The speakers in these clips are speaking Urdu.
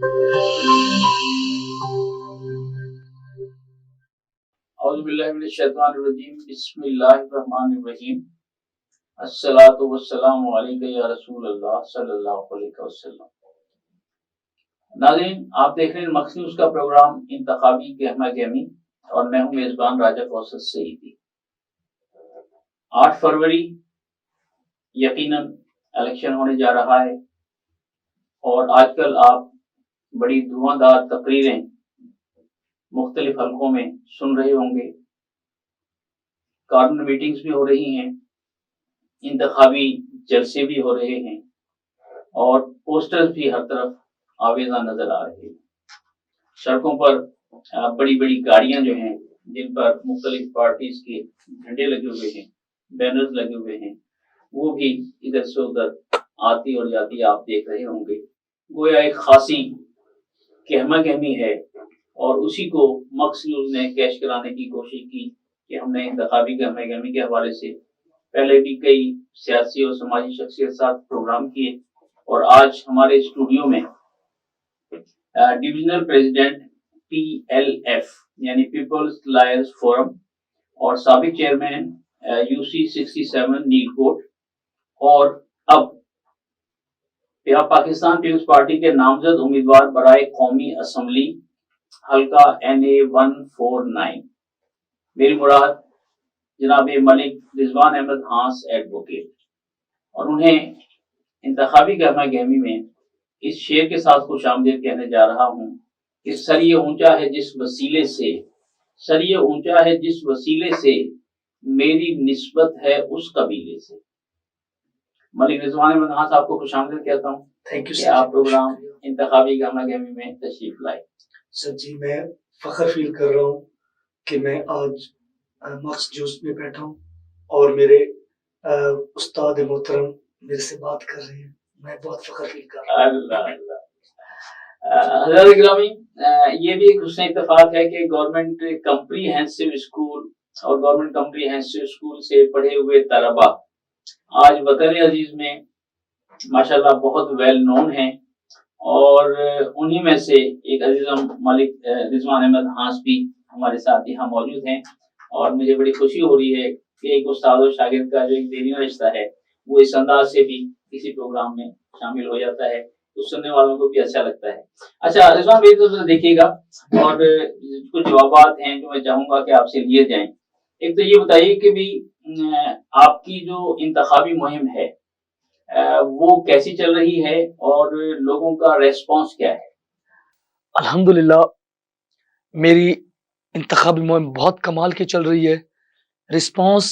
اعوذ باللہ من الشیطان الرجیم بسم اللہ الرحمن الرحیم الصلاۃ والسلام علیک یا رسول اللہ صلی اللہ علیہ وسلم۔ ناظرین، آپ دیکھ رہے ہیں مخصوص نیوز کا پروگرام انتخابی گہما گہمی، اور میں ہوں میزبان راجہ کوثر سعیدی۔ 8 فروری یقیناً الیکشن ہونے جا رہا ہے، اور آج کل آپ بڑی دھواں دار تقریریں مختلف حلقوں میں سن رہے ہوں گے۔ کارنر میٹنگز بھی ہو رہی ہیں، انتخابی جلسے بھی ہو رہے ہیں، اور پوسٹرز بھی ہر طرف آویزاں نظر آ رہے ہیں۔ سڑکوں پر بڑی بڑی گاڑیاں جو ہیں جن پر مختلف پارٹیز کے جھنڈے لگے ہوئے ہیں، بینرز لگے ہوئے ہیں، وہ بھی ادھر سے ادھر آتی اور جاتی آپ دیکھ رہے ہوں گے۔ گویا ایک خاصی گہما گہمی ہے، اور اسی کو مخصوص نیوز نے کیش کرانے کی کوشش کی کہ ہم نے انتخابی گہما گہمی کے حوالے سے پہلے بھی کئی سیاسی اور سماجی شخصیت ساتھ پروگرام کیے، اور آج ہمارے اسٹوڈیو میں ڈویژنل پریزیڈنٹ PLF یعنی پیپلز لائرز فورم اور سابق چیئرمین UC 67 نیل کوٹ، اور اب پاکستان پیپلز پارٹی کے نامزد امیدوار برائے قومی اسمبلی حلقہ NA 149، میری مراد جناب ملک رضوان احمد ہانس ایڈوکیٹ، اور انہیں انتخابی گہما گہمی میں اس شعر کے ساتھ خوش آمدید کہنے جا رہا ہوں کہ سر یہ اونچا ہے جس وسیلے سے، سر یہ اونچا ہے جس وسیلے سے میری نسبت ہے اس قبیلے سے۔ ملک رضوان احمد ہانس آپ کو خوش آمدید کہتا ہوں۔ تھینک یو کہ آپ پروگرام انتخابی گہما گہمی میں تشریف لائے۔ سر جی، میں فخر فیل کر رہا ہوں کہ میں آج مخصوص نیوز میں بیٹھا ہوں اور میرے استاد محترم میرے سے بات کر رہے ہیں۔ میں بہت فخر فیل کر رہا ہوں۔ اللہ اللہ، حضرت گرامی، یہ بھی ایک حسن اتفاق ہے کہ گورنمنٹ کمپریہنسو اسکول اور گورنمنٹ کمپریہنسو اسکول سے پڑھے ہوئے طلباء آج وطن عزیز میں ماشاءاللہ بہت ویل نون ہیں، اور انہی میں سے ایک عزیزم ملک رضوان احمد ہانس بھی ہمارے ساتھ یہاں موجود ہیں، اور مجھے بڑی خوشی ہو رہی ہے کہ ایک استاد و شاگرد کا جو ایک دینی رشتہ ہے وہ اس انداز سے بھی کسی پروگرام میں شامل ہو جاتا ہے، تو سننے والوں کو بھی اچھا لگتا ہے۔ اچھا رضوان بھائی، تو دیکھیے گا، اور کچھ جوابات ہیں جو میں چاہوں گا کہ آپ سے لیے جائیں۔ ایک تو یہ بتائیے کہ بھی آپ کی جو انتخابی مہم ہے وہ کیسی چل رہی ہے، اور لوگوں کا ریسپانس کیا ہے؟ الحمدللہ میری انتخابی مہم بہت کمال کی چل رہی ہے۔ رسپانس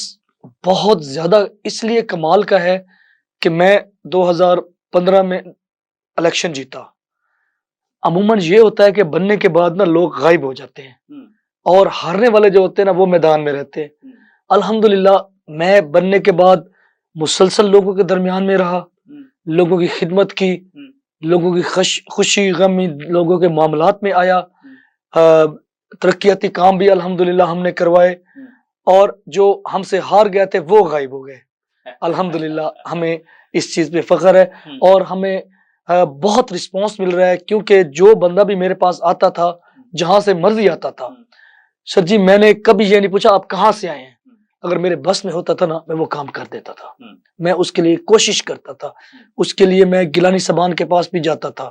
بہت زیادہ اس لیے کمال کا ہے کہ میں 2015 میں الیکشن جیتا۔ عموماً یہ ہوتا ہے کہ بننے کے بعد نا لوگ غائب ہو جاتے ہیں، اور ہارنے والے جو ہوتے ہیں نا وہ میدان میں رہتے ہیں۔ الحمدللہ میں بننے کے بعد مسلسل لوگوں کے درمیان میں رہا، لوگوں کی خدمت کی، لوگوں کی خوشی غمی لوگوں کے معاملات میں آیا، ترقیاتی کام بھی الحمدللہ ہم نے کروائے، اور جو ہم سے ہار گئے تھے وہ غائب ہو گئے۔ الحمدللہ ہمیں اس چیز پہ فخر ہے، اور ہمیں بہت رسپانس مل رہا ہے، کیونکہ جو بندہ بھی میرے پاس آتا تھا جہاں سے مرضی آتا تھا، سر جی میں نے کبھی یہ نہیں پوچھا آپ کہاں سے آئے ہیں۔ اگر میرے بس میں ہوتا تھا نا میں وہ کام کر دیتا تھا، میں اس کے لیے کوشش کرتا تھا، اس کے لیے میں گیلانی سبان کے پاس بھی جاتا تھا۔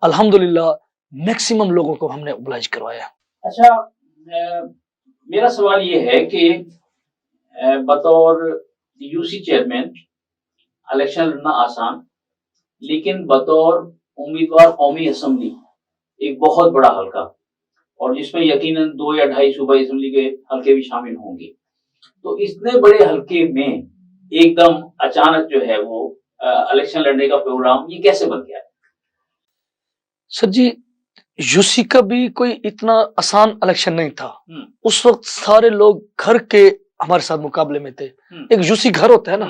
الحمدللہ میکسیمم لوگوں کو ہم نے اوبلائج کروایا۔ اچھا، میرا سوال یہ ہے کہ بطور UC چیئرمین الیکشن لڑنا آسان، لیکن بطور امیدوار قومی اسمبلی ایک بہت بڑا حلقہ، اور جس میں یقیناً 2 یا 2.5 صوبائی اسمبلی کے حلقے بھی شامل ہوں گے، تو اتنے بڑے حلقے میں ایک دم اچانک جو ہے وہ الیکشن لڑنے کا پروگرام یہ کیسے بن گیا؟ سر جی UC کا بھی کوئی اتنا آسان الیکشن نہیں تھا۔ اس وقت سارے لوگ گھر کے ہمارے ساتھ مقابلے میں تھے۔ ایک UC گھر ہوتا ہے نا،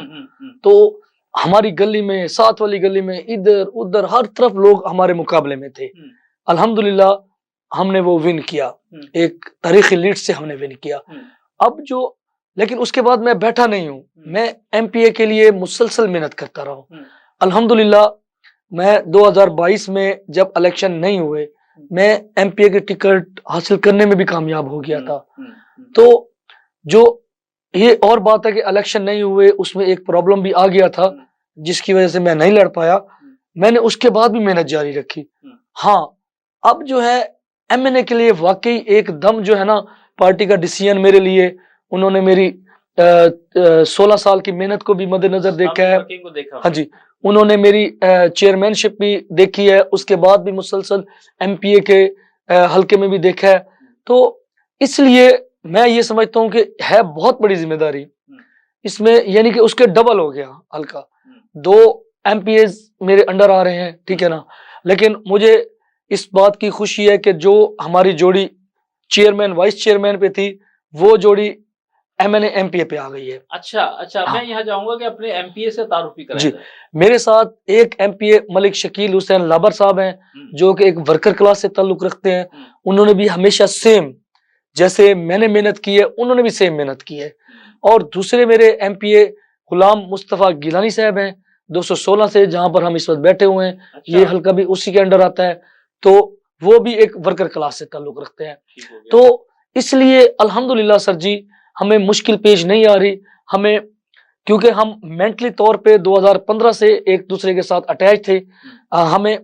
تو ہماری گلی میں، ساتھ والی گلی میں، ادھر ادھر ہر طرف لوگ ہمارے مقابلے میں تھے۔ الحمدللہ ہم نے وہ ون کیا، ایک تاریخی لیڈ سے ہم نے ون کیا۔ اب جو لیکن اس کے بعد میں بیٹھا نہیں ہوں، میں MPA کے لیے مسلسل محنت کرتا رہا ہوں۔ الحمدللہ میں 2022 میں جب الیکشن نہیں ہوئے میں ایم پی اے کی ٹکٹ حاصل کرنے میں بھی کامیاب ہو گیا تھا. تو جو یہ اور بات ہے کہ الیکشن نہیں ہوئے اس میں ایک پرابلم بھی آ گیا تھا جس کی وجہ سے میں نہیں لڑ پایا. میں نے اس کے بعد بھی محنت جاری رکھی. ہاں اب جو ہے ایم این اے کے لیے واقعی ایک دم جو ہے نا پارٹی کا ڈیسیژن میرے لیے انہوں نے میری 16 سال کی محنت کو بھی مد نظر دیکھا ہے. ہاں جی انہوں نے میری چیئرمین شپ بھی دیکھی ہے, اس کے بعد بھی مسلسل ایم پی اے کے حلقے میں بھی دیکھا ہے. تو اس لیے میں یہ سمجھتا ہوں کہ ہے بہت بڑی ذمہ داری اس میں, یعنی کہ اس کے ڈبل ہو گیا حلقہ. 2 ایم پی ایز میرے انڈر آ رہے ہیں ٹھیک ہے نا, لیکن مجھے اس بات کی خوشی ہے کہ جو ہماری جوڑی چیئرمین وائس چیئرمین پہ تھی وہ جوڑی M N A M P A پہ آ گئی ہے. اچھا میں یہاں جاؤں گا کہ اپنے ایم پی اے سے تعارف بھی کریں. جی میرے ساتھ ایک ایم پی اے ملک شکیل حسین لابر صاحب ہیں جو کہ ایک ورکر کلاس سے تعلق رکھتے ہیں. انہوں نے بھی ہمیشہ سیم جیسے میں نے محنت کی ہے انہوں نے بھی سیم محنت کی ہے. اور دوسرے میرے ایم پی اے غلام مصطفیٰ گیلانی صاحب ہیں 216 سے, جہاں پر ہم اس وقت بیٹھے ہوئے ہیں. یہ حلقہ بھی اسی کے انڈر آتا ہے. تو وہ بھی ایک ورکر کلاس سے تعلق رکھتے ہیں. تو اس لیے الحمدللہ سر جی ہمیں مشکل پیش نہیں آ رہی. ہمیں کیونکہ ہم مینٹلی طور پہ 2015 سے ایک دوسرے کے ساتھ اٹیچ تھے. ہمیں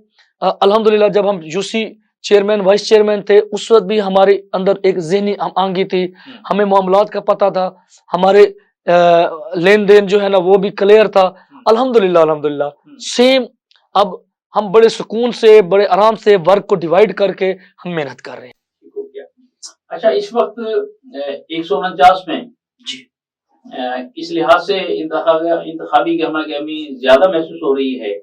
الحمدللہ جب ہم U C chairman vice chairman تھے اس وقت بھی ہمارے اندر ایک ذہنی آنگی تھی, ہمیں معاملات کا پتہ تھا, ہمارے لین دین جو ہے نا وہ بھی کلیئر تھا. الحمدللہ سیم. اب ہم بڑے سکون سے بڑے آرام سے ورک کو ڈیوائیڈ کر کے ہم محنت کر رہے ہیں. اچھا اس وقت 149 میں جی اس لحاظ سے انتخابی گہما گہمی زیادہ محسوس ہو رہی ہے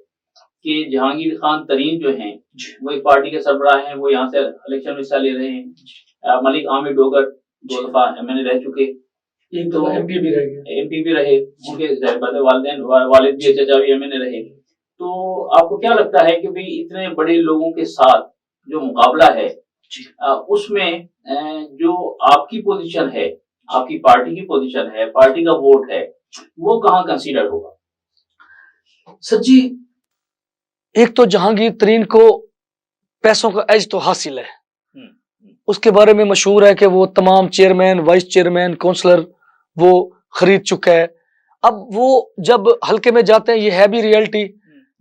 کہ جہانگیر خان ترین جو ہیں وہ ایک پارٹی کے سربراہ ہیں, وہ یہاں سے الیکشن میں حصہ لے رہے ہیں. ملک عامر ڈوگر 2 دفعہ ایم این اے رہ چکے, ایک تو ایم پی بھی رہے, ان کے والد بھی چچا بھی ایم این اے رہے. تو آپ کو کیا لگتا ہے کہ بھئی اتنے بڑے لوگوں کے ساتھ جو مقابلہ ہے اس میں جو آپ کی پوزیشن ہے, آپ کی پارٹی کی پوزیشن ہے, پارٹی کا ووٹ ہے, وہ کہاں کنسیڈر ہوگا؟ سر جی ایک تو جہانگیر ترین کو پیسوں کا ایج تو حاصل ہے, اس کے بارے میں مشہور ہے کہ وہ تمام چیئرمین وائس چیئرمین کونسلر وہ خرید چکا ہے. اب وہ جب حلقے میں جاتے ہیں یہ ہے بھی ریئلٹی,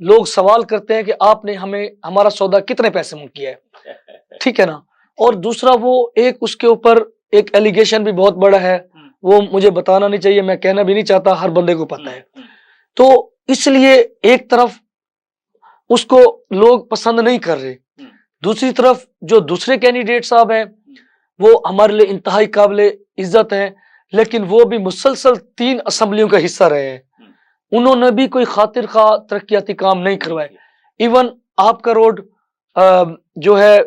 لوگ سوال کرتے ہیں کہ آپ نے ہمیں ہمارا سودا کتنے پیسے میں کیا ہے ٹھیک ہے نا. اور دوسرا وہ ایک اس کے اوپر ایک ایلیگیشن بھی بہت بڑا ہے, وہ مجھے بتانا نہیں چاہیے, میں کہنا بھی نہیں چاہتا, ہر بندے کو پتا ہے. تو اس لیے ایک طرف اس کو لوگ پسند نہیں کر رہے, دوسری طرف جو دوسرے کینڈیڈیٹ صاحب ہیں وہ ہمارے لیے انتہائی قابل عزت ہیں, لیکن وہ بھی مسلسل 3 اسمبلیوں کا حصہ رہے ہیں. انہوں نے بھی کوئی خاطر خواہ ترقیاتی کام نہیں کروائے. ایون آپ کا روڈ جو ہے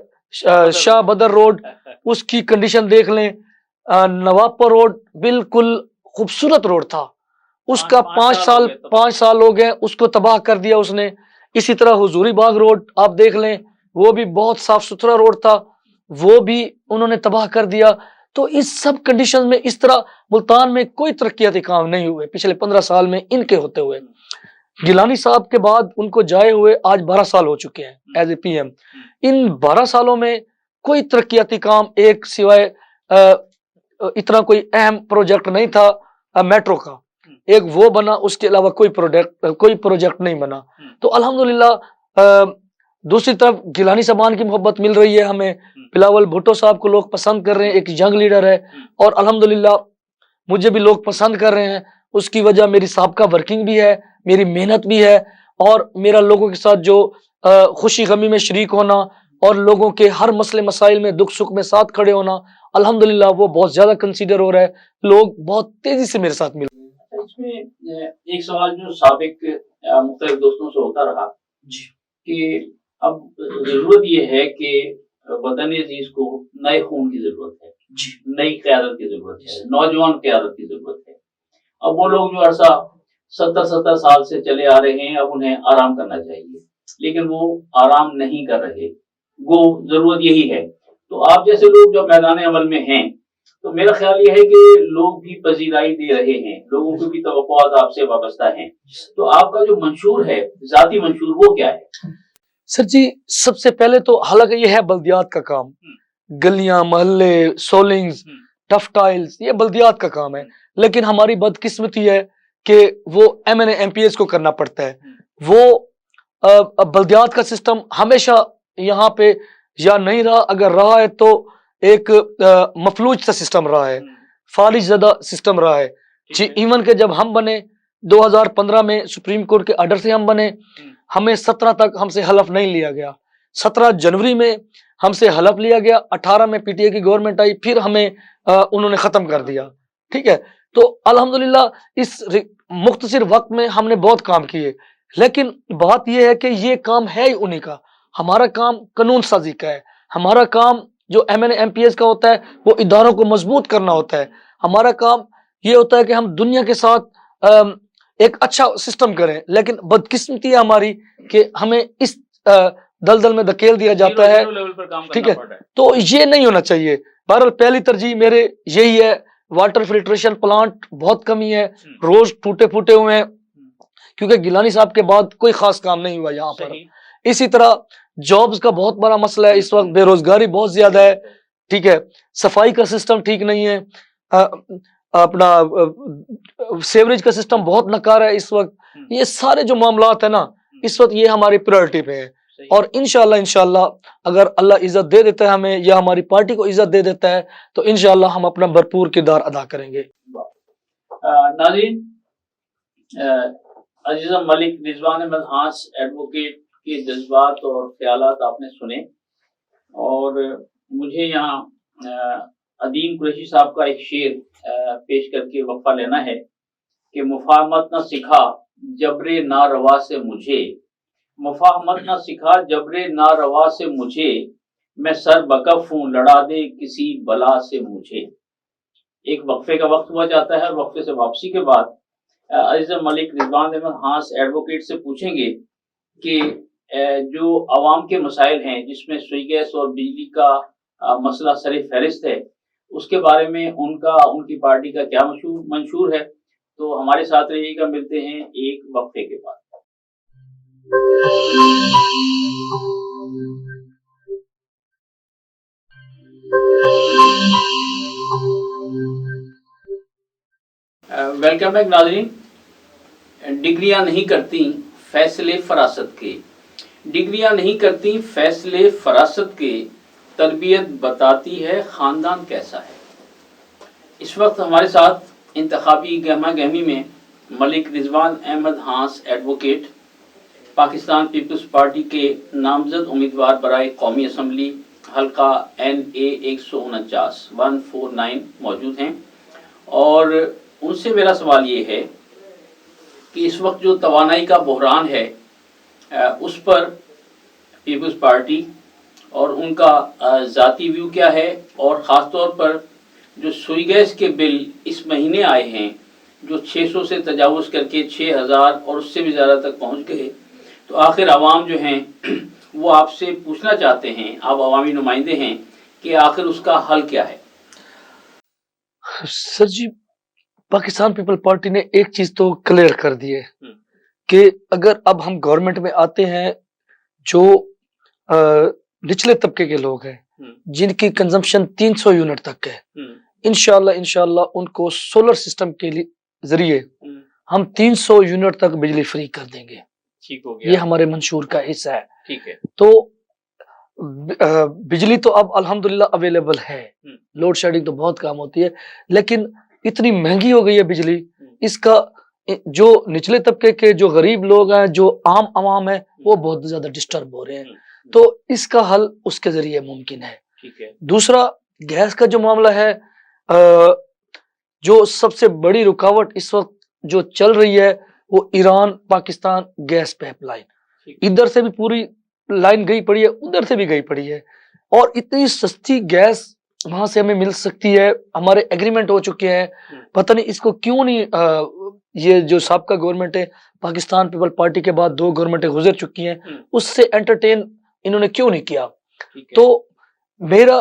شاہ بدر روڈ اس کی کنڈیشن دیکھ لیں, نوابپور روڈ بالکل خوبصورت روڈ تھا, اس کا 5 سال ہو گئے, اس کو تباہ کر دیا اس نے. اسی طرح حضوری باغ روڈ آپ دیکھ لیں, وہ بھی بہت صاف ستھرا روڈ تھا, وہ بھی انہوں نے تباہ کر دیا. تو اس سب کنڈیشن میں اس طرح ملتان میں کوئی ترقیاتی کام نہیں ہوئے پچھلے 15 سال میں ان کے ہوتے ہوئے. گیلانی صاحب کے بعد ان کو جائے ہوئے آج 12 سال ہو چکے ہیں ایز اے پی ایم. ان 12 سالوں میں کوئی ترقیاتی کام ایک سوائے اتنا کوئی اہم پروجیکٹ نہیں تھا میٹرو کا, ایک وہ بنا, اس کے علاوہ کوئی پروجیکٹ نہیں بنا. تو الحمدللہ دوسری طرف گیلانی صاحبان کی محبت مل رہی ہے ہمیں, بلاول بھٹو صاحب کو لوگ پسند کر رہے ہیں, ایک ینگ لیڈر ہے, اور الحمدللہ مجھے بھی لوگ پسند کر رہے ہیں. اس کی وجہ میری سابقہ ورکنگ بھی ہے, میری محنت بھی ہے, اور میرا لوگوں کے ساتھ جو خوشی غمی میں شریک ہونا اور لوگوں کے ہر مسئلے مسائل میں دکھ سکھ میں ساتھ کھڑے ہونا الحمدللہ وہ بہت زیادہ کنسیڈر ہو رہا ہے. لوگ بہت تیزی سے میرے ساتھ مل رہے ہیں. اس میں ایک سوال جو سابق مختلف دوستوں سے ہوتا رہا جی کہ اب ضرورت یہ ہے کہ وطن عزیز کو نئے خون کی ضرورت ہے جی, نئی قیادت کی ضرورت ہے, نوجوان قیادت کی ضرورت ہے. اب وہ لوگ جو عرصہ 70 سال سے چلے آ رہے ہیں اب انہیں آرام کرنا چاہیے, لیکن وہ آرام نہیں کر رہے, وہ ضرورت یہی ہے. تو آپ جیسے لوگ جو میدان عمل میں ہیں تو میرا خیال یہ ہے کہ لوگ بھی پذیرائی دے رہے ہیں، لوگوں کی بھی توقعات آپ سے وابستہ ہیں، تو آپ کا جو منشور ہے، ذاتی منشور، وہ کیا ہے؟ سر جی، سب سے پہلے تو حالانکہ یہ ہے بلدیات کا کام، گلیاں، محلے، سولنگز، ٹف ٹائلز، یہ بلدیات کا کام ہے، لیکن ہماری بدقسمتی ہے کہ وہ M N A M P S کو کرنا پڑتا ہے۔ وہ بلدیات کا سسٹم ہمیشہ یہاں پہ یا نہیں رہا، اگر رہا ہے تو ایک مفلوج سا سسٹم رہا ہے، فالج زدہ سسٹم رہا ہے جی۔ ایون کہ جب ہم بنے 2015 میں سپریم کورٹ کے آرڈر سے ہم بنے، ہمیں 17 تک ہم سے حلف نہیں لیا گیا، 17 جنوری میں ہم سے حلف لیا گیا، 18 میں پی ٹی اے کی گورنمنٹ آئی، پھر ہمیں انہوں نے ختم کر دیا، ٹھیک ہے۔ تو الحمدللہ اس مختصر وقت میں ہم نے بہت کام کیے، لیکن بات یہ ہے کہ یہ کام ہے ہی انہی کا، ہمارا کام قانون سازی کا ہے، ہمارا کام جو M N A M P S کا ہوتا ہے وہ اداروں کو مضبوط کرنا ہوتا ہے، ہمارا کام یہ ہوتا ہے کہ ہم دنیا کے ساتھ ایک اچھا سسٹم کریں، لیکن بدقسمتی ہے ہماری کہ ہمیں اس دلدل میں دھکیل دیا جاتا ہے، ٹھیک ہے۔ تو یہ نہیں ہونا چاہیے۔ بہرحال پہلی ترجیح میرے یہی ہے، واٹر فلٹریشن پلانٹ بہت کمی ہے، روز ٹوٹے پھوٹے ہوئے ہیں، کیونکہ گیلانی صاحب کے بعد کوئی خاص کام نہیں ہوا یہاں پر۔ اسی طرح جابز کا بہت بڑا مسئلہ ہے اس وقت، بے روزگاری بہت زیادہ ہے، ٹھیک ہے۔ صفائی کا سسٹم ٹھیک نہیں ہے، اپنا سیوریج کا سسٹم بہت ناکارہ ہے اس وقت۔ یہ سارے جو معاملات ہیں نا، اس وقت یہ ہماری پرائورٹی پہ ہے، اور انشاءاللہ اگر اللہ عزت دے دیتا ہے ہمیں، یا ہماری پارٹی کو عزت دے دیتا ہے، تو انشاءاللہ ہم اپنا بھرپور کردار ادا کریں گے۔ ناظرین، عزیزم ملک رضوان احمد ہانس ایڈوکیٹ کے جذبات اور خیالات آپ نے سنے، اور مجھے یہاں عدیم قریشی صاحب کا ایک شعر پیش کر کے وقفہ لینا ہے کہ مفاہمت نہ سکھا جبر ناروا سے مجھے، مفاہمت نہ سکھا جبر ناروا سے مجھے، میں سر بکف ہوں لڑا دے کسی بلا سے مجھے۔ ایک وقفے کا وقت ہوا جاتا ہے، اور وقفے سے واپسی کے بعد عزیز ملک رضوان احمد ہانس ایڈوکیٹ سے پوچھیں گے کہ جو عوام کے مسائل ہیں، جس میں سوئی گیس اور بجلی کا مسئلہ سر فہرست ہے، اس کے بارے میں ان کی پارٹی کا کیا منشور ہے۔ تو ہمارے ساتھ رہیے گا، ملتے ہیں ایک وقفے کے بعد۔ ویلکم بیک ناظرین۔ ڈگریاں نہیں کرتی فیصلے فراست کے، ڈگریاں نہیں کرتی فیصلے فراست کے، تربیت بتاتی ہے خاندان کیسا ہے۔ اس وقت ہمارے ساتھ انتخابی گہما گہمی میں ملک رضوان احمد ہانس ایڈوکیٹ، پاکستان پیپلز پارٹی کے نامزد امیدوار برائے قومی اسمبلی حلقہ NA 149 موجود ہیں، اور ان سے میرا سوال یہ ہے کہ اس وقت جو توانائی کا بحران ہے، اس پر پیپلز پارٹی اور ان کا ذاتی ویو کیا ہے، اور خاص طور پر جو سوئی گیس کے بل اس مہینے آئے ہیں، جو 600 سے تجاوز کر کے 6000 اور اس سے بھی زیادہ تک پہنچ گئے، تو آخر عوام جو ہیں وہ آپ سے پوچھنا چاہتے ہیں، آپ عوامی نمائندے ہیں، کہ آخر اس کا حل کیا ہے؟ سر جی، پاکستان پیپل پارٹی نے ایک چیز تو کلیئر کر دی ہے کہ اگر اب ہم گورنمنٹ میں آتے ہیں، جو نچلے طبقے کے لوگ ہیں جن کی کنزمپشن 300 یونٹ تک ہے، انشاءاللہ ان کو سولر سسٹم کے ذریعے ہم 300 یونٹ تک بجلی فری کر دیں گے۔ یہ ہمارے منشور کا حصہ ہے، ٹھیک ہے۔ تو بجلی تو اب الحمدللہ اویلیبل ہے، لوڈ شیڈنگ تو بہت کام ہوتی ہے، لیکن اتنی مہنگی ہو گئی ہے بجلی، اس کا جو نچلے طبقے کے جو غریب لوگ ہیں، جو عام عوام ہے، وہ بہت زیادہ ڈسٹرب ہو رہے ہیں۔ تو اس کا حل اس کے ذریعے ممکن ہے۔ دوسرا، گیس کا جو معاملہ ہے، جو سب سے بڑی رکاوٹ اس وقت جو چل رہی ہے وہ Iran Pakistan gas pipeline, ادھر سے بھی پوری لائن گئی پڑی ہے، ادھر سے بھی گئی پڑی ہے، اور اتنی سستی گیس وہاں سے ہمیں مل سکتی ہے، ہمارے ایگریمنٹ ہو چکے ہیں، پتہ نہیں اس کو کیوں نہیں یہ جو سابقہ گورنمنٹ ہے، پاکستان پیپل پارٹی کے بعد 2 گورنمنٹیں گزر چکی ہیں، اس سے انٹرٹین انہوں نے کیوں نہیں کیا۔ تو میرا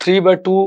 3x2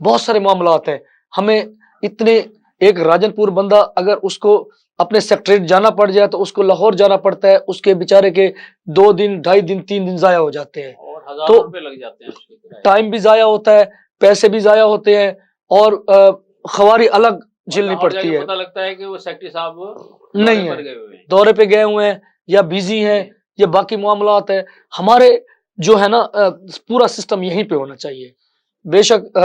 بہت سارے معاملات ہیں. ہمیں اتنے ایک راجن پور بندہ اگر اس کو اپنے سیکٹریٹ جانا پڑ جائے تو اس کو لاہور جانا پڑتا ہے, اس کے بیچارے کے 2 دن 2.5 دن 3 دن ضائع ہو جاتے ہیں, اور تو ہزاروں روپے لگ جاتے ہیں اس کے کرائے. ٹائم بھی ضائع ہوتا ہے, پیسے بھی ضائع ہوتے ہیں, اور خواری الگ جھلنی لاہور جا پڑتی کے ہے. پتہ لگتا ہے کہ وہ سیکٹری صاحب نہیں دورے پر ہے, گئے ہوئے ہیں. دورے پہ گئے ہوئے ہیں یا بیزی ہیں یا باقی معاملات ہیں. ہمارے جو ہے نا پورا سسٹم یہیں پہ ہونا چاہیے. بے شک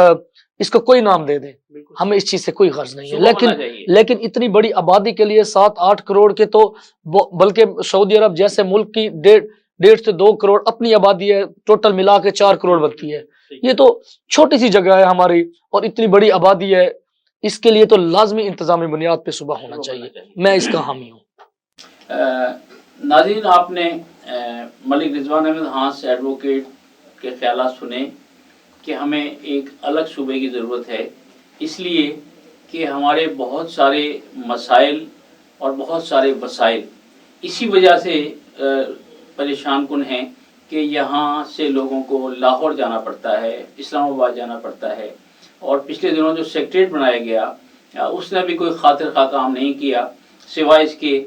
اس کو کوئی نام دے دیں, بالکل ہمیں اس چیز سے کوئی غرض نہیں ہے, صوبہ بننا چاہیے. لیکن اتنی بڑی آبادی کے لیے 7-8 کروڑ کے تو, بلکہ سعودی عرب جیسے ملک کی 1.5 سے 2 کروڑ اپنی آبادی ہے, ٹوٹل ملا کے 4 کروڑ بنتی ہے. یہ تو چھوٹی سی جگہ ہے ہماری, اور اتنی بڑی آبادی ہے, اس کے لیے تو لازمی انتظامی بنیاد پہ صوبہ ہونا چاہیے. میں اس کا حامی ہوں. ناظرین, آپ نے ملک رضوان احمد ہانس ایڈوکیٹ کے خیالات سنے کہ ہمیں ایک الگ صوبے کی ضرورت ہے, اس لیے کہ ہمارے بہت سارے مسائل اور بہت سارے وسائل اسی وجہ سے پریشان کن ہیں کہ یہاں سے لوگوں کو لاہور جانا پڑتا ہے, اسلام آباد جانا پڑتا ہے. اور پچھلے دنوں جو سیکٹریٹ بنایا گیا اس نے بھی کوئی خاطر خواہ کام نہیں کیا, سوائے اس کے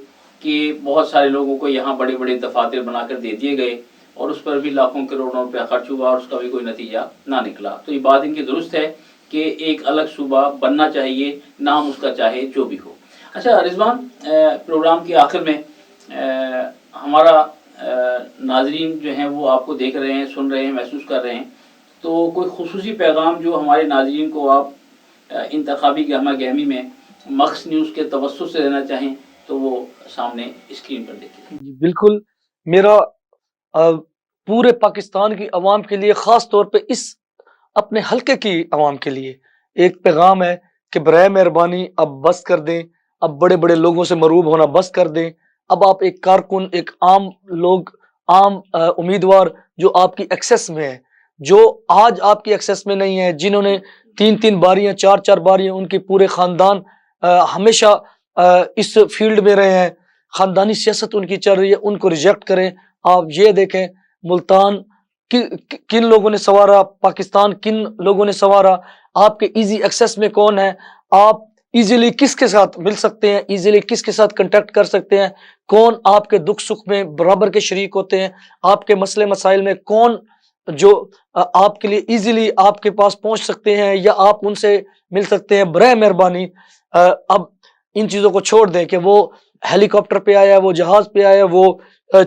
کہ بہت سارے لوگوں کو یہاں بڑے بڑے دفاتر بنا کر دے دیے گئے, اور اس پر بھی لاکھوں کروڑوں روپیہ خرچ ہوا اور اس کا بھی کوئی نتیجہ نہ نکلا. تو یہ بات ان کی درست ہے کہ ایک الگ صوبہ بننا چاہیے, نام اس کا چاہے جو بھی ہو. اچھا رضوان, پروگرام کے آخر میں ہمارا ناظرین جو ہیں وہ آپ کو دیکھ رہے ہیں, سن رہے ہیں, محسوس کر رہے ہیں, تو کوئی خصوصی پیغام جو ہمارے ناظرین کو آپ انتخابی گہما گہمی میں مکس نیوز کے توسط سے دینا چاہیں تو وہ سامنے اسکرین پر دیکھیں. جی بالکل, میرا پورے پاکستان کی عوام کے لیے, خاص طور پہ اس اپنے حلقے کی عوام کے لیے ایک پیغام ہے کہ برائے مہربانی اب بس کر دیں, اب بڑے بڑے لوگوں سے مروب ہونا بس کر دیں. اب آپ ایک کارکن, ایک عام امیدوار جو آپ کی ایکسس میں ہے, جو آج آپ کی ایکسس میں نہیں ہے, جنہوں نے 3 باریاں 4 باریاں, ان کے پورے خاندان ہمیشہ اس فیلڈ میں رہے ہیں, خاندانی سیاست ان کی چل رہی ہے, ان کو ریجیکٹ کریں. آپ یہ دیکھیں ملتان کن لوگوں نے سنوارا, پاکستان کن لوگوں نے سنوارا, آپ کے ایزی ایکسس میں کون ہے, آپ ایزیلی کس کے ساتھ مل سکتے ہیں, ایزیلی کس کے ساتھ کنٹیکٹ کر سکتے ہیں, کون آپ کے دکھ سکھ میں برابر کے شریک ہوتے ہیں, آپ کے مسئلے مسائل میں کون جو آپ کے لیے ایزیلی آپ کے پاس پہنچ سکتے ہیں یا آپ ان سے مل سکتے ہیں. برائے مہربانی اب ان چیزوں کو چھوڑ دیں کہ وہ ہیلی کاپٹر پہ آیا ہے, وہ جہاز پہ آیا ہے, وہ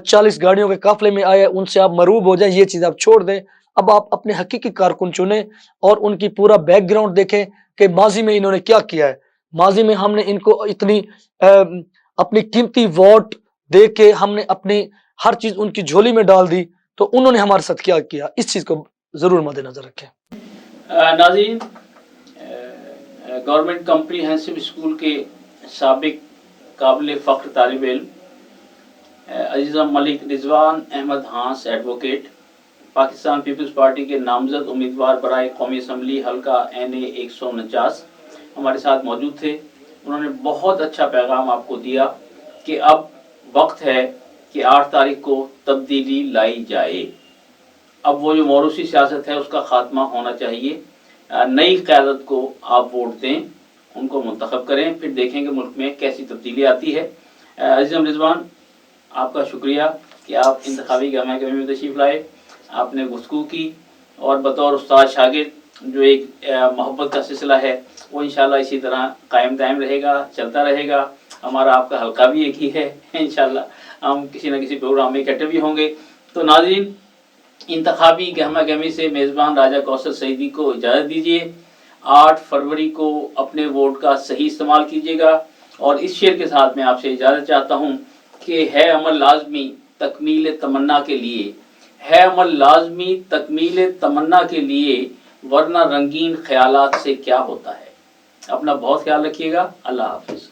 40 گاڑیوں کے قافلے میں آیا ہے, ان سے آپ مروب ہو جائیں. یہ چیز آپ چھوڑ دیں. اب آپ اپنے حقیقی کارکن چنیں اور ان کی پورا بیک گراؤنڈ دیکھیں کہ ماضی میں انہوں نے کیا کیا ہے. ماضی میں ہم نے ان کو اتنی اپنی قیمتی ووٹ دے کے ہم نے اپنی ہر چیز ان کی جھولی میں ڈال دی, تو انہوں نے ہمارے ساتھ کیا کیا, اس چیز کو ضرور مد نظر رکھیں. ناظرین, گورنمنٹ کمپریہنسو اسکول کے سابق قابل فخر طالب علم عزیزم ملک رضوان احمد ہانس ایڈوکیٹ, پاکستان پیپلز پارٹی کے نامزد امیدوار برائے قومی اسمبلی حلقہ NA 149 ہمارے ساتھ موجود تھے. انہوں نے بہت اچھا پیغام آپ کو دیا کہ اب وقت ہے کہ 8 تاریخ کو تبدیلی لائی جائے. اب وہ جو موروثی سیاست ہے اس کا خاتمہ ہونا چاہیے. نئی قیادت کو آپ ووٹ دیں, ان کو منتخب کریں, پھر دیکھیں گے ملک میں کیسی تبدیلی آتی ہے. عزیزم رضوان, آپ کا شکریہ کہ آپ انتخابی گہما گہمی میں تشریف لائے, آپ نے گفتگو کی, اور بطور استاد شاگرد جو ایک محبت کا سلسلہ ہے وہ انشاءاللہ اسی طرح قائم دائم رہے گا, چلتا رہے گا. ہمارا آپ کا حلقہ بھی ایک ہی ہے, انشاءاللہ ہم کسی نہ کسی پروگرام میں اکٹھے بھی ہوں گے. تو ناظرین, انتخابی گہما گہمی سے میزبان راجہ کوثر سعیدی کو اجازت دیجیے. 8 فروری کو اپنے ووٹ کا صحیح استعمال کیجیے گا, اور اس شعر کے ساتھ میں آپ سے اجازت چاہتا ہوں کہ ہے عمل لازمی تکمیل تمنا کے لیے, ہے عمل لازمی تکمیل تمنا کے لیے, ورنہ رنگین خیالات سے کیا ہوتا ہے. اپنا بہت خیال رکھیے گا. اللہ حافظ.